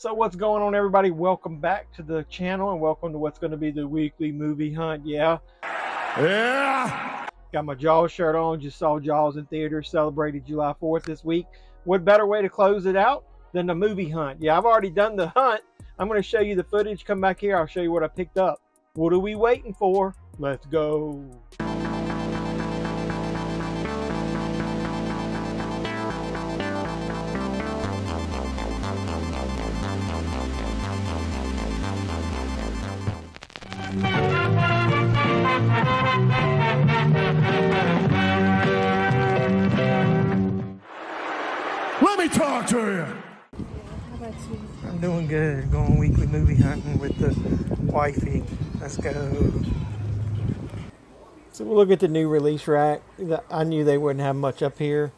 So what's going on, everybody? Welcome back to the channel and welcome to what's going to be the weekly movie hunt. Yeah. Got my Jaws shirt on. Just saw Jaws in theaters. Celebrated July 4th this week. What better way to close it out than the movie hunt? Yeah, I've already done the hunt. I'm going to show you the footage. Come back here. I'll show you what I picked up. What are we waiting for? Let's go. Let me talk to you. How about you? I'm doing good. Going weekly movie hunting with the wifey. Let's go. So we'll look at the new release rack. I knew they wouldn't have much up here.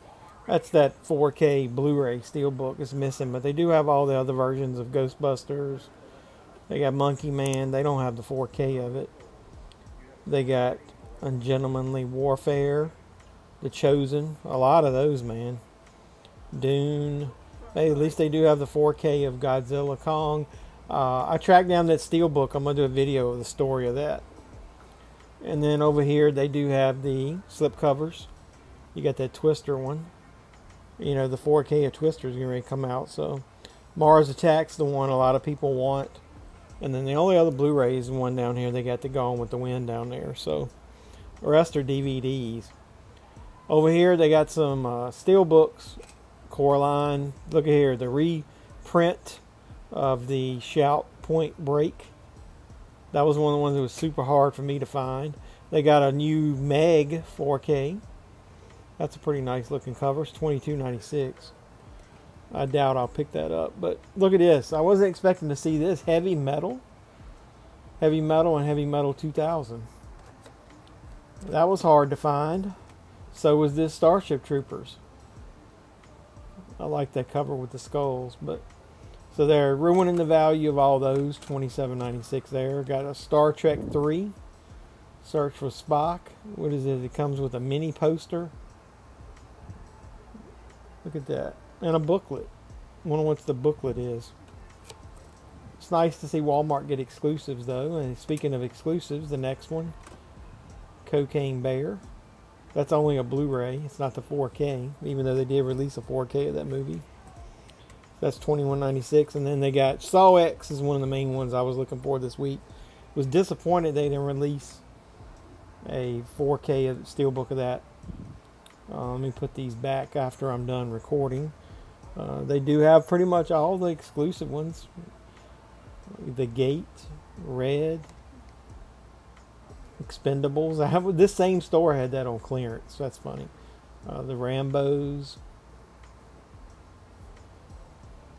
That's that 4K Blu-ray Steelbook is missing, but they do have all the other versions of Ghostbusters. They got Monkey Man. They don't have the 4K of it. They got Ungentlemanly Warfare, The Chosen. A lot of those, man. Dune. Hey, at least they do have the 4K of Godzilla Kong. I tracked down that Steelbook. I'm going to do a video of the story of that. And then over here, they do have the Slipcovers. You got that Twister one. You know, the 4K of Twister is going to come out. So, Mars Attack's the one a lot of people want. And then the only other Blu-ray is the one down here. They got the Gone with the Wind down there. So, the rest are DVDs. Over here, they got some Steelbooks. Coraline. Look at here, the reprint of the Shout Point Break. That was one of the ones that was super hard for me to find. They got a new Meg 4K. That's a pretty nice looking cover. It's $22.96. I doubt I'll pick that up, but look at this. I wasn't expecting to see this. Heavy Metal and Heavy Metal 2000. That was hard to find. So was this Starship Troopers. I like that cover with the skulls, but so they're ruining the value of all those. $27.96 there. Got a Star Trek 3. Search for Spock. What is it? It comes with a mini poster. Look at that. And a booklet. I wonder what the booklet is. It's nice to see Walmart get exclusives, though. And speaking of exclusives, the next one, Cocaine Bear. That's only a Blu-ray. It's not the 4K, even though they did release a 4K of that movie. That's $21.96. And then they got Saw X is one of the main ones I was looking for this week. Was disappointed they didn't release a 4K of Steelbook of that. Let me put these back after I'm done recording. They do have pretty much all the exclusive ones. The Gate, Red, Expendables. This same store had that on clearance. That's funny. The Rambos,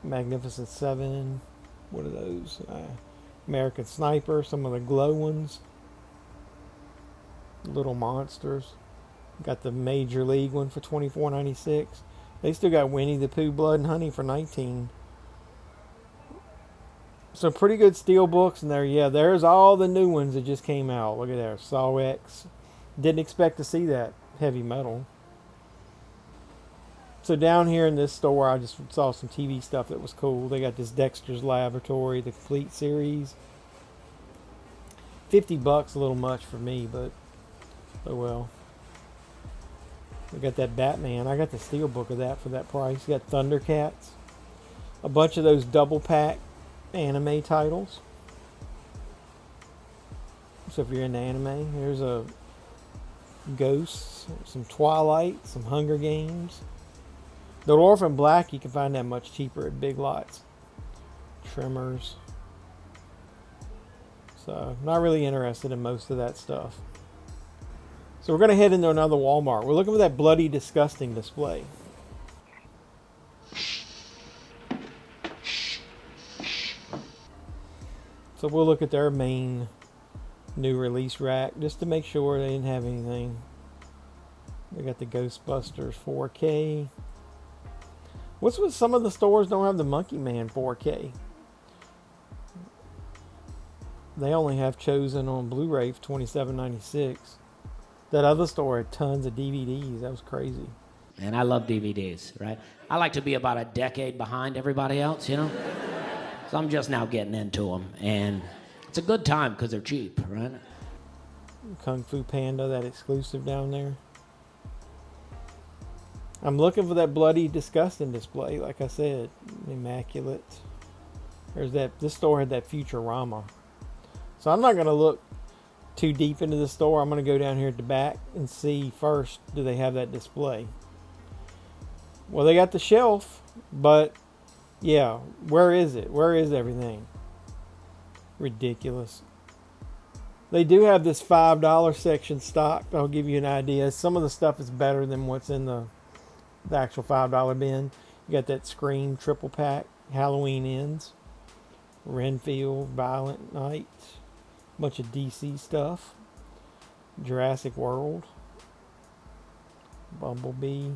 Magnificent Seven. What are those? American Sniper. Some of the glow ones. Little Monsters. Got the Major League one for $24.96. They still got Winnie the Pooh, Blood and Honey for $19. Some pretty good Steelbooks in there. Yeah, there's all the new ones that just came out. Look at there. Saw X. Didn't expect to see that. Heavy Metal. So down here in this store, I just saw some TV stuff that was cool. They got this Dexter's Laboratory, the complete series. $50, a little much for me, but oh well. We got that Batman. I got the Steelbook of that for that price. You got Thundercats. A bunch of those double pack anime titles. So if you're into anime, here's a Ghosts, some Twilight, some Hunger Games. The Orphan Black, you can find that much cheaper at Big Lots. Tremors. So, not really interested in most of that stuff. So we're going to head into another Walmart. We're looking for that Bloody Disgusting display. So we'll look at their main new release rack just to make sure they didn't have anything. They got the Ghostbusters 4K. What's with some of the stores don't have the Monkey Man 4K? They only have Chosen on Blu-ray for $27.96. That other store had tons of DVDs. That was crazy. And I love DVDs, right? I like to be about a decade behind everybody else, you know? So I'm just now getting into them, and it's a good time because they're cheap, right? Kung Fu Panda, that exclusive down there. I'm looking for that Bloody Disgusting display, like I said. Immaculate. There's that. This store had that Futurama. So I'm not going to look too deep into the store. I'm going to go down here at the back and see first, do they have that display? Well, they got the shelf, but yeah, where is it? Where is everything? Ridiculous. They do have this $5 section stocked. I'll give you an idea. Some of the stuff is better than what's in the actual $5 bin. You got that Scream triple pack, Halloween Ends, Renfield, Violent Night, bunch of DC stuff, Jurassic World, Bumblebee,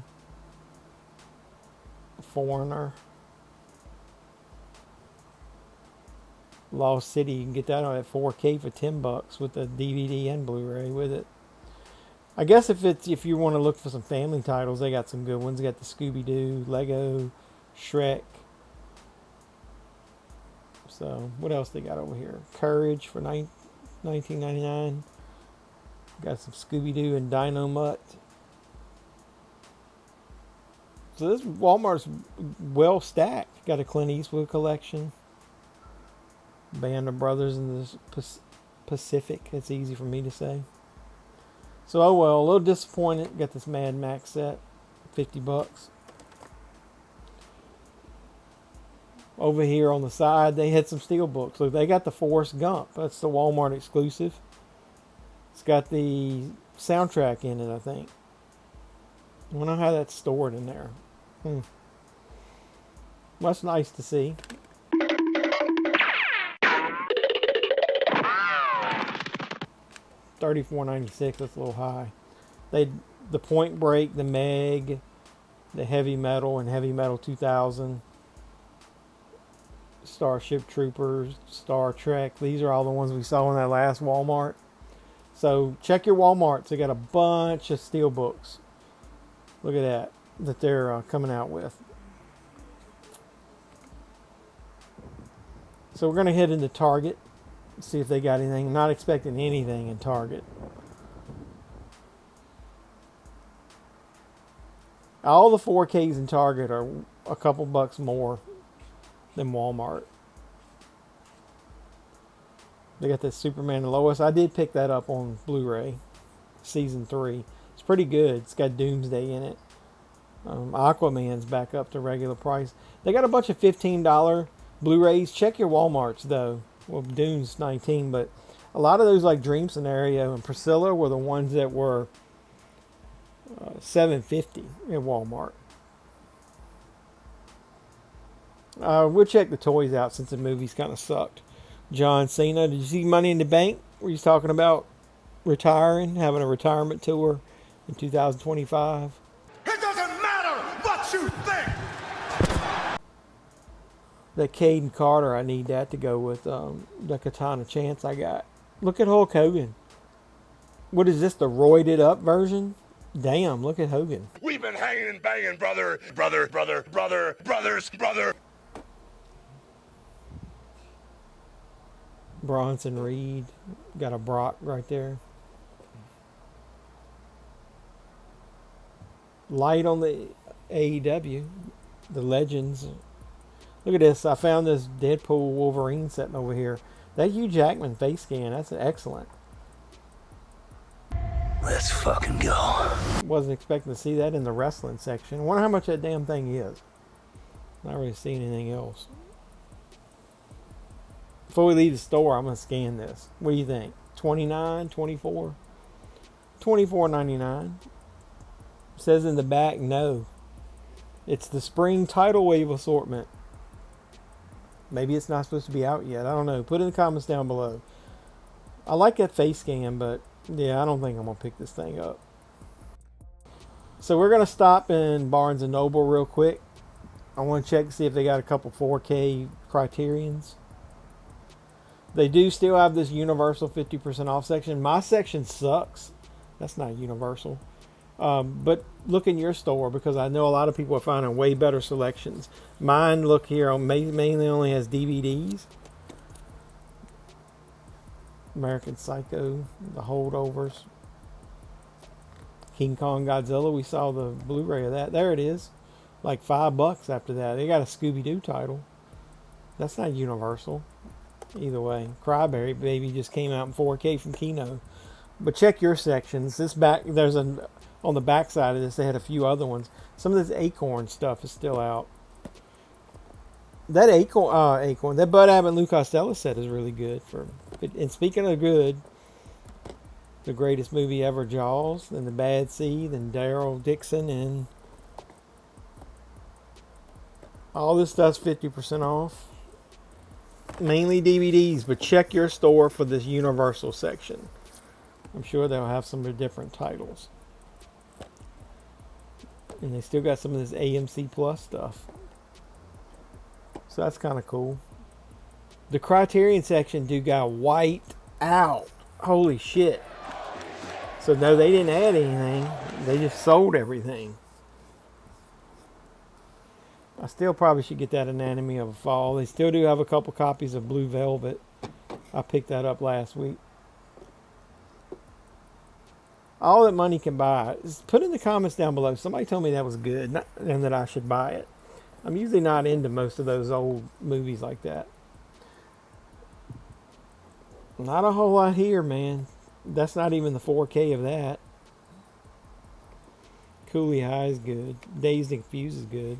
Foreigner, Lost City. You can get that on at 4K for $10 with the DVD and Blu-ray with it. I guess if you want to look for some family titles, they got some good ones. They got the Scooby-Doo, Lego, Shrek. So what else they got over here? Courage for $19.99. Got some Scooby-Doo and Dino Mutt. So this Walmart's well stacked. Got a Clint Eastwood collection. Band of Brothers in the Pacific. It's easy for me to say. So, oh well, a little disappointed. Got this Mad Max set, $50. Over here on the side, they had some Steelbooks. Look, they got the Forrest Gump. That's the Walmart exclusive. It's got the soundtrack in it, I think. I don't know how that's stored in there. Well, that's nice to see. $34.96. That's a little high. The Point Break, the Meg, the Heavy Metal, and Heavy Metal 2000, Starship Troopers, Star Trek. These are all the ones we saw in that last Walmart. So check your Walmarts. They got a bunch of Steelbooks. Look at that they're coming out with. So we're going to head into Target. See if they got anything. I'm not expecting anything in Target. All the 4Ks in Target are a couple bucks more than Walmart. They got this Superman and Lois. I did pick that up on Blu-ray, season 3. It's pretty good. It's got Doomsday in it. Aquaman's back up to regular price. They got a bunch of $15 Blu-rays. Check your Walmarts though. Well, Dune's $19, but a lot of those like Dream Scenario and Priscilla were the ones that were $7.50 at Walmart. We'll check the toys out since the movies kind of sucked. John Cena, did you see Money in the Bank? Where he's talking about retiring, having a retirement tour in 2025. It doesn't matter what you think. That Caden Carter, I need that to go with the Katana Chance I got. Look at Hulk Hogan. What is this, the roided up version? Damn, look at Hogan. We've been hanging and banging, brother. Bronson Reed. Got a Brock right there. Light on the AEW. The Legends. Look at this. I found this Deadpool Wolverine sitting over here. That Hugh Jackman face scan. That's excellent. Let's fucking go. Wasn't expecting to see that in the wrestling section. I wonder how much that damn thing is. Not really seeing anything else. Before we leave the store, I'm going to scan this. What do you think? $29, $24? $24.99. Says in the back, no. It's the spring tidal wave assortment. Maybe it's not supposed to be out yet. I don't know. Put in the comments down below. I like that face scan, but yeah, I don't think I'm going to pick this thing up. So we're going to stop in Barnes & Noble real quick. I want to check to see if they got a couple 4K Criterions. They do still have this Universal 50% off section. My section sucks. That's not Universal. But look in your store, because I know a lot of people are finding way better selections. Mine, look here, mainly only has DVDs. American Psycho, The Holdovers, King Kong Godzilla. We saw the Blu-ray of that. There it is. Like $5 after that. They got a Scooby-Doo title. That's not Universal. Either way. Cryberry Baby just came out in 4K from Kino. But check your sections. On the back side of this, they had a few other ones. Some of this Acorn stuff is still out. That that Bud Abbott and Lou Costello set is really good. And speaking of good, the greatest movie ever, Jaws, then The Bad Seed, and Daryl Dixon, and all this stuff's 50% off. Mainly DVDs, but check your store for this Universal section. I'm sure they'll have some of the different titles. And they still got some of this AMC Plus stuff. So that's kind of cool. The Criterion section got wiped out. Holy shit. So no, they didn't add anything. They just sold everything. I still probably should get that Anatomy of a Fall. They still do have a couple copies of Blue Velvet. I picked that up last week. All that money can buy. Put in the comments down below. Somebody told me that was good and that I should buy it. I'm usually not into most of those old movies like that. Not a whole lot here, man. That's not even the 4K of that. Cooley High is good. Dazed and Confused is good.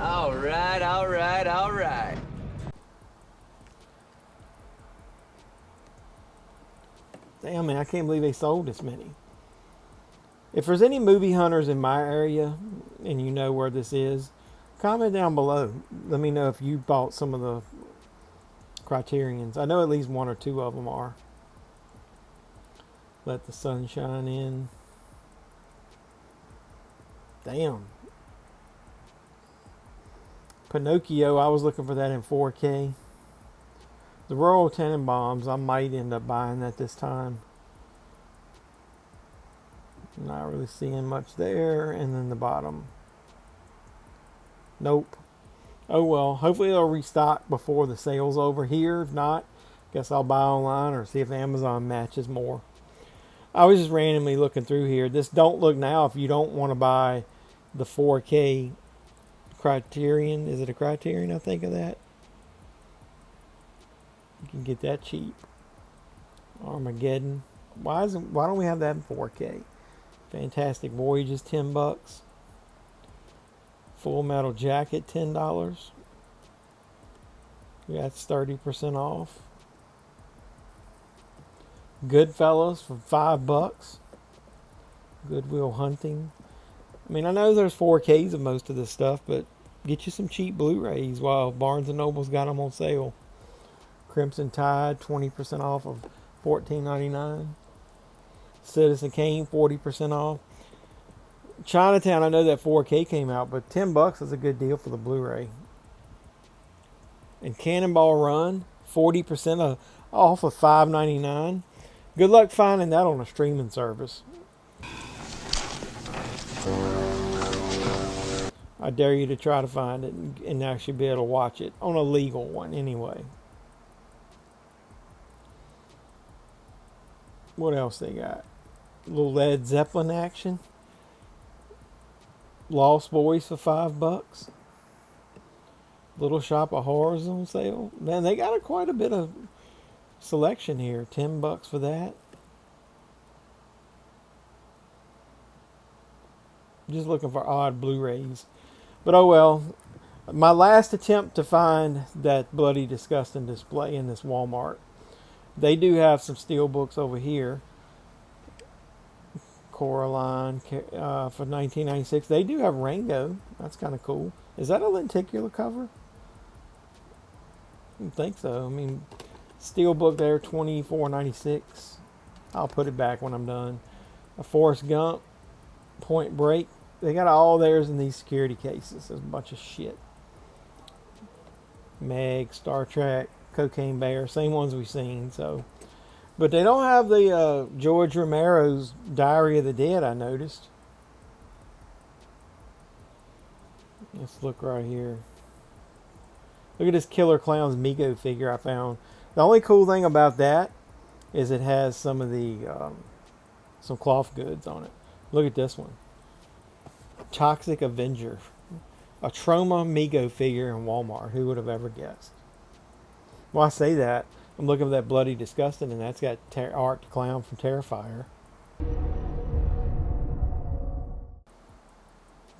All right, all right, all right. Damn, man, I can't believe they sold this many. If there's any movie hunters in my area and you know where this is, comment down below. Let me know if you bought some of the Criterions. I know at least one or two of them are. Let the Sun Shine In. Damn. Pinocchio, I was looking for that in 4K. The Royal Tenenbaums, I might end up buying that this time. Not really seeing much there. And then the bottom. Nope. Oh well. Hopefully they'll restock before the sale's over here. If not, guess I'll buy online or see if Amazon matches more. I was just randomly looking through here. This don't look now if you don't want to buy the 4K Criterion. Is it a Criterion? I think of that. You can get that cheap. Armageddon. Why don't we have that in 4K? Fantastic Voyages, $10. Full Metal Jacket, $10. That's 30% off. Goodfellas for $5. Goodwill Hunting. I mean, I know there's 4Ks of most of this stuff, but get you some cheap Blu-rays while Barnes & Noble's got them on sale. Crimson Tide, 20% off of $14.99. Citizen Kane, 40% off. Chinatown, I know that 4K came out, but $10 is a good deal for the Blu-ray. And Cannonball Run, 40% off of $5.99. Good luck finding that on a streaming service. I dare you to try to find it and actually be able to watch it on a legal one anyway. What else they got? A little Led Zeppelin action. Lost Boys for $5. Little Shop of Horrors on sale. Man, they got quite a bit of selection here. $10 for that. Just looking for odd Blu-rays. But oh well. My last attempt to find that Bloody Disgusting display in this Walmart. They do have some Steelbooks over here. Coraline for $19.96. They do have Rango. That's kind of cool. Is that a lenticular cover? I don't think so. I mean, Steelbook there, $24.96. I'll put it back when I'm done. A Forrest Gump, Point Break. They got all theirs in these security cases. There's a bunch of shit. Meg, Star Trek, Cocaine Bear, same ones we've seen. So, but they don't have the George Romero's Diary of the Dead. I noticed. Let's look right here. Look at this Killer Clowns Mego figure I found. The only cool thing about that is it has some of the some cloth goods on it. Look at this one. Toxic Avenger. A Trauma Mego figure in Walmart. Who would have ever guessed? Well, I say that. I'm looking for that Bloody Disgusting, and that's got Art the Clown from Terrifier.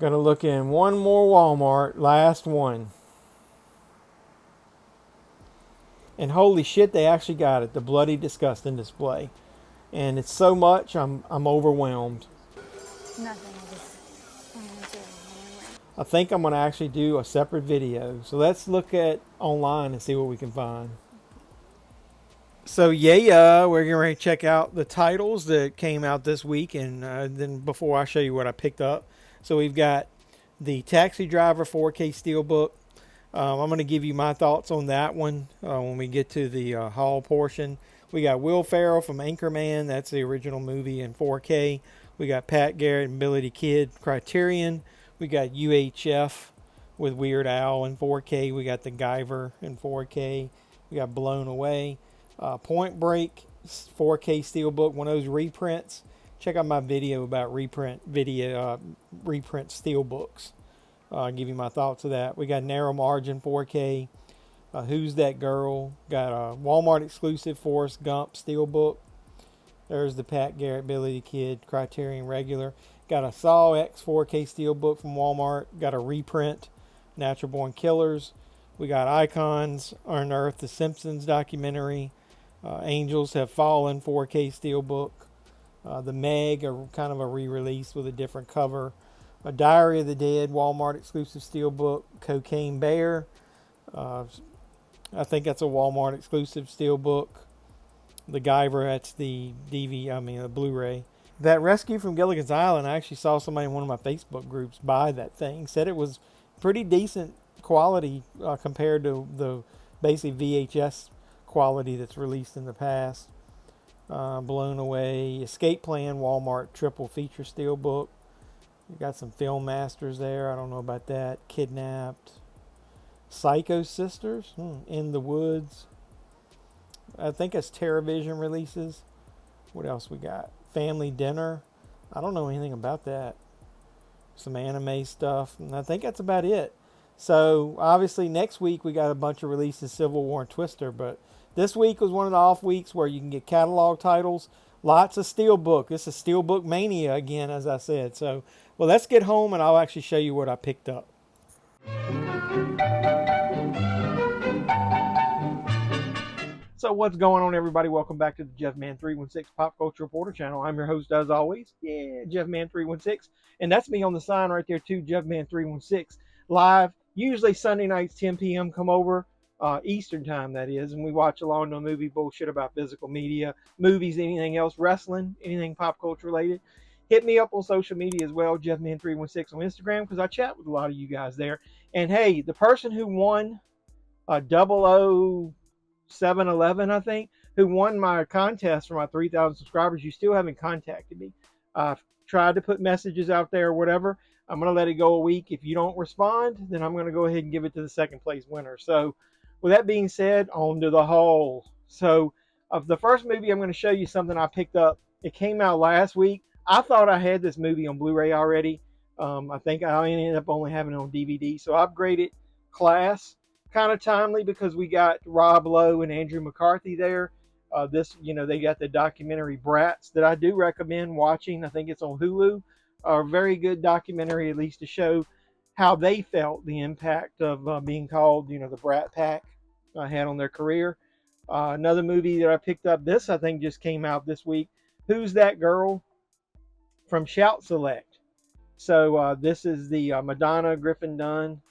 Gonna look in one more Walmart. Last one. And holy shit, they actually got it. The Bloody Disgusting display. And it's so much, I'm overwhelmed. Nothing. I just wanted to anyway. I think I'm going to actually do a separate video. So let's look at online and see what we can find. So yeah, we're going to check out the titles that came out this week. And then before I show you what I picked up. So we've got the Taxi Driver 4K Steelbook. I'm going to give you my thoughts on that one when we get to the haul portion. We got Will Ferrell from Anchorman. That's the original movie in 4K. We got Pat Garrett and Billy the Kid, Criterion. We got UHF with Weird Al in 4K. We got The Guyver in 4K. We got Blown Away. Point Break 4K Steelbook, one of those reprints. Check out my video about reprint Steelbooks. I'll give you my thoughts of that. We got Narrow Margin 4K. Who's That Girl? Got a Walmart exclusive Forrest Gump Steelbook. There's the Pat Garrett, Billy the Kid, Criterion regular. Got a Saw X 4K Steelbook from Walmart. Got a reprint, Natural Born Killers. We got Icons, Unearth the Simpsons documentary. Angels Have Fallen 4K Steelbook. The Meg, kind of a re-release with a different cover. A Diary of the Dead Walmart exclusive Steelbook. Cocaine Bear. I think that's a Walmart exclusive Steelbook. The Guyver, that's the the Blu-ray. That Rescue from Gilligan's Island, I actually saw somebody in one of my Facebook groups buy that thing. Said it was pretty decent quality compared to the basically VHS quality that's released in the past. Blown Away. Escape Plan Walmart triple feature Steelbook. You got some Film Masters there. I don't know about that. Kidnapped. Psycho Sisters. In the Woods. I think it's TerraVision releases. What else we got? Family Dinner. I don't know anything about that. Some anime stuff. And I think that's about it. So, obviously, next week we got a bunch of releases, Civil War and Twister. But this week was one of the off weeks where you can get catalog titles. Lots of Steelbook. This is Steelbook Mania again, as I said. So, well, let's get home and I'll actually show you what I picked up. So what's going on, everybody? Welcome back to the JeffMan316 Pop Culture Reporter channel. I'm your host, as always. Yeah, JeffMan316. And that's me on the sign right there, too, JeffMan316. Live, usually Sunday nights, 10 p.m. Come over, Eastern time, that is. And we watch along to movie bullshit about physical media, movies, anything else, wrestling, anything pop culture related. Hit me up on social media as well, JeffMan316 on Instagram, because I chat with a lot of you guys there. And, hey, the person who won 00711, I think, who won my contest for my 3,000 subscribers, you still haven't contacted me. I've tried to put messages out there or whatever. I'm going to let it go a week. If you don't respond, then I'm going to go ahead and give it to the second place winner. So with that being said, on to the haul. So of the first movie, I'm going to show you something I picked up. It came out last week. I thought I had this movie on Blu-ray already. I think I ended up only having it on DVD. So I upgraded class. Kind of timely because we got Rob Lowe and Andrew McCarthy there. They got the documentary Brats that I do recommend watching. I think it's on Hulu. A very good documentary, at least to show how they felt the impact of being called, the Brat Pack had on their career. Another movie that I picked up, this I think just came out this week. Who's That Girl? From Shout Select. So this is the Madonna Griffin Dunn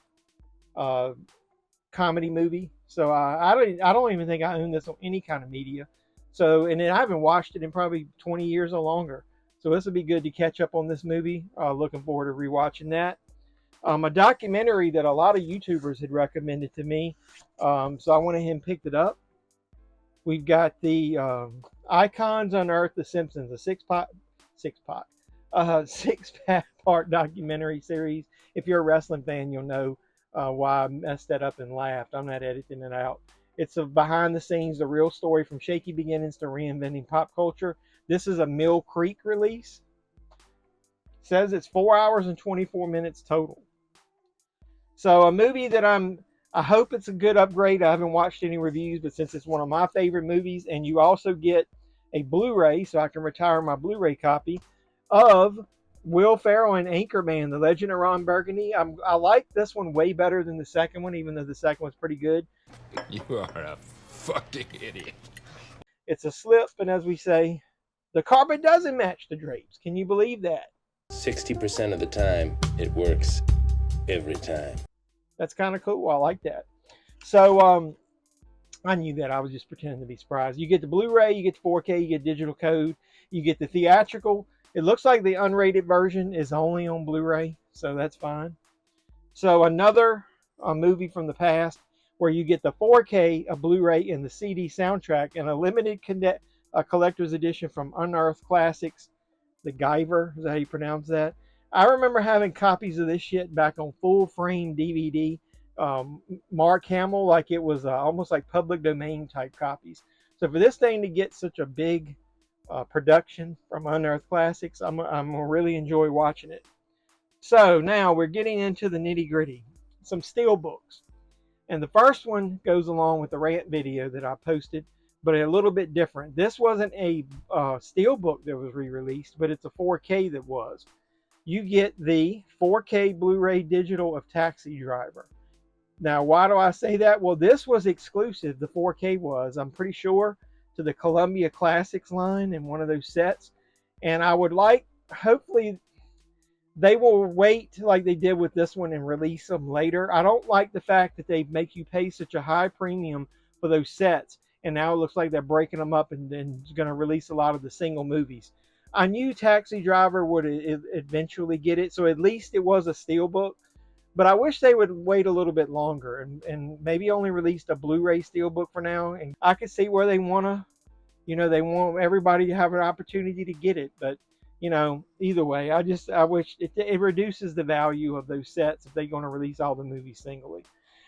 comedy movie. So I don't even think I own this on any kind of media. So, and then I haven't watched it in probably 20 years or longer. So this will be good to catch up on this movie. Looking forward to rewatching that. A documentary that a lot of YouTubers had recommended to me. So I went ahead and picked it up. We've got the Icons Unearth the Simpsons, a six-pack 6-part documentary series. If you're a wrestling fan, you'll know why I messed that up and laughed. I'm not editing it out. It's a behind the scenes, the real story from shaky beginnings to reinventing pop culture. This is a Mill Creek release. It says it's 4 hours and 24 minutes total. So a movie that I hope it's a good upgrade. I haven't watched any reviews, but since it's one of my favorite movies, and you also get a Blu-ray, so I can retire my Blu-ray copy of Will Ferrell and Anchorman, The Legend of Ron Burgundy. I like this one way better than the second one, even though the second one's pretty good. You are a fucking idiot. It's a slip, and as we say, the carpet doesn't match the drapes. Can you believe that? 60% of the time, it works every time. That's kind of cool. I like that. So I knew that. I was just pretending to be surprised. You get the Blu-ray, you get the 4K, you get digital code, you get the theatrical. It looks like the unrated version is only on Blu-ray, so that's fine. So another movie from the past where you get the 4K, a Blu-ray, and the CD soundtrack, and a limited collector's edition from Unearthed Classics, the Guyver. Is that how you pronounce that? I remember having copies of this shit back on full frame DVD. Mark Hamill, like it was almost like public domain type copies. So for this thing to get such a big production from Unearthed Classics, I'm gonna really enjoy watching it. So now we're getting into the nitty gritty. Some Steelbooks. And the first one goes along with the rant video that I posted, but a little bit different. This wasn't a Steelbook that was re-released, but it's a 4K that was. You get the 4K Blu-ray digital of Taxi Driver. Now, why do I say that? Well, this was exclusive, the 4K was, I'm pretty sure, to the Columbia Classics line in one of those sets. And I would like, hopefully, they will wait like they did with this one and release them later. I don't like the fact that they make you pay such a high premium for those sets. And now it looks like they're breaking them up and then going to release a lot of the single movies. I knew Taxi Driver would eventually get it, so at least it was a Steelbook. But I wish they would wait a little bit longer and maybe only released a Blu-ray Steelbook for now. And I could see where they want to, they want everybody to have an opportunity to get it. But, either way, I wish it reduces the value of those sets if they're going to release all the movies singly.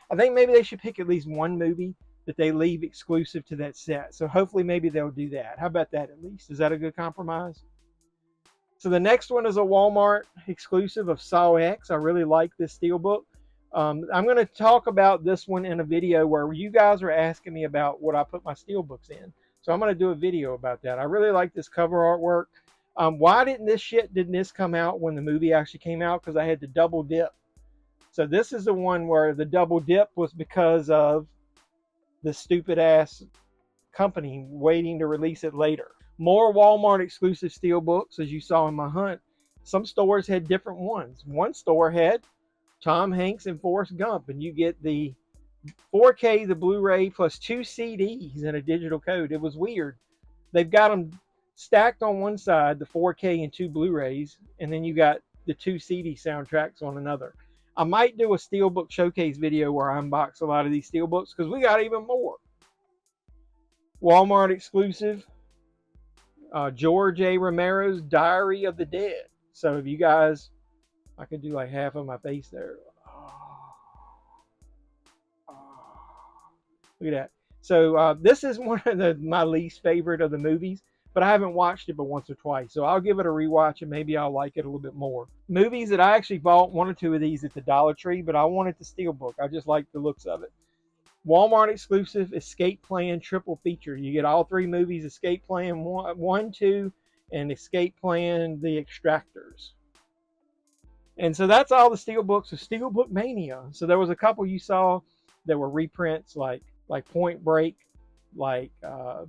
I think maybe they should pick at least one movie that they leave exclusive to that set. So hopefully maybe they'll do that. How about that at least? Is that a good compromise? So the next one is a Walmart exclusive of Saw X. I really like this Steelbook. I'm going to talk about this one in a video where you guys were asking me about what I put my Steelbooks in. So I'm going to do a video about that. I really like this cover artwork. Why didn't this come out when the movie actually came out? Because I had to double dip. So this is the one where the double dip was because of the stupid ass company waiting to release it later. More Walmart exclusive Steelbooks, as you saw in my hunt. Some stores had different ones. One store had Tom Hanks and Forrest Gump, and you get the 4K, the Blu-ray, plus 2 CDs and a digital code. It was weird. They've got them stacked on one side, the 4K and 2 Blu-rays, and then you got the 2 CD soundtracks on another. I might do a Steelbook showcase video where I unbox a lot of these Steelbooks because we got even more. Walmart exclusive. George A. Romero's Diary of the Dead. So if you guys, I could do like half of my face there. Look at that. So this is one of my least favorite of the movies, but I haven't watched it but once or twice. So I'll give it a rewatch and maybe I'll like it a little bit more. Movies that I actually bought 1 or 2 of these at the Dollar Tree, but I wanted the Steelbook. I just like the looks of it. Walmart exclusive Escape Plan triple feature. You get all 3 movies: Escape Plan 1, 2, and Escape Plan The Extractors. And so that's all the Steelbooks of Steelbook Mania. So there was a couple you saw that were reprints like Point Break, like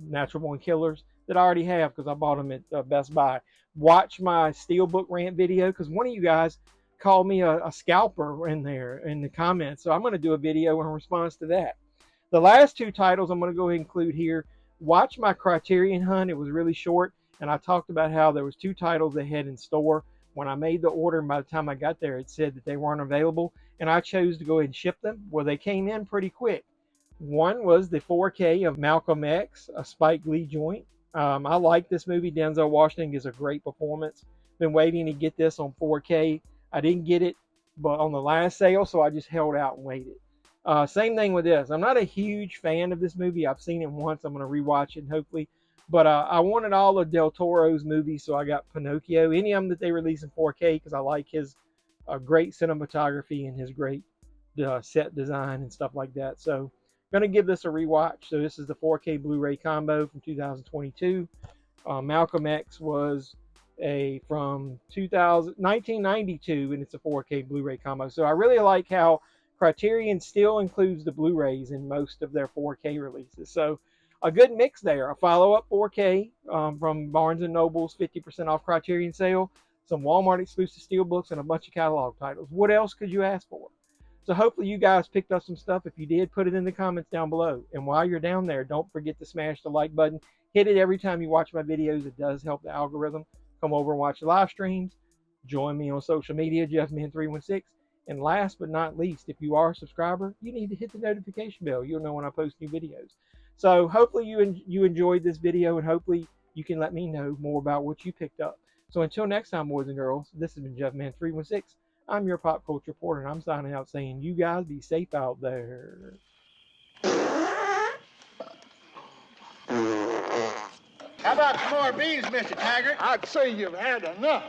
Natural Born Killers, that I already have because I bought them at Best Buy. Watch my Steelbook rant video because one of you guys called me a scalper in there in the comments. So I'm going to do a video in response to that. The last 2 titles I'm going to go ahead and include here. Watch my Criterion hunt. It was really short, and I talked about how there was 2 titles they had in store. When I made the order, and by the time I got there, it said that they weren't available, and I chose to go ahead and ship them. Well, they came in pretty quick. One was the 4K of Malcolm X, a Spike Lee joint. I like this movie. Denzel Washington gives a great performance. Been waiting to get this on 4K. I didn't get it, but on the last sale, so I just held out and waited. Same thing with this. I'm not a huge fan of this movie. I've seen it once. I'm going to rewatch it, hopefully. But I wanted all of Del Toro's movies, so I got Pinocchio. Any of them that they release in 4K, because I like his great cinematography and his great set design and stuff like that. So I'm going to give this a rewatch. So this is the 4K Blu-ray combo from 2022. Malcolm X was from 1992, and it's a 4K Blu-ray combo. So I really like how Criterion still includes the Blu-rays in most of their 4K releases. So a good mix there. A follow-up 4K from Barnes & Noble's 50% off Criterion sale, some Walmart exclusive Steelbooks, and a bunch of catalog titles. What else could you ask for? So hopefully you guys picked up some stuff. If you did, put it in the comments down below. And while you're down there, don't forget to smash the like button. Hit it every time you watch my videos. It does help the algorithm. Come over and watch the live streams. Join me on social media, JeffMan316. And last but not least, if you are a subscriber, you need to hit the notification bell. You'll know when I post new videos. So hopefully you enjoyed this video, and hopefully you can let me know more about what you picked up. So until next time, boys and girls, this has been JeffMan316. I'm your pop culture reporter, and I'm signing out saying you guys be safe out there. How about some more beans, Mr. Taggart? I'd say you've had enough.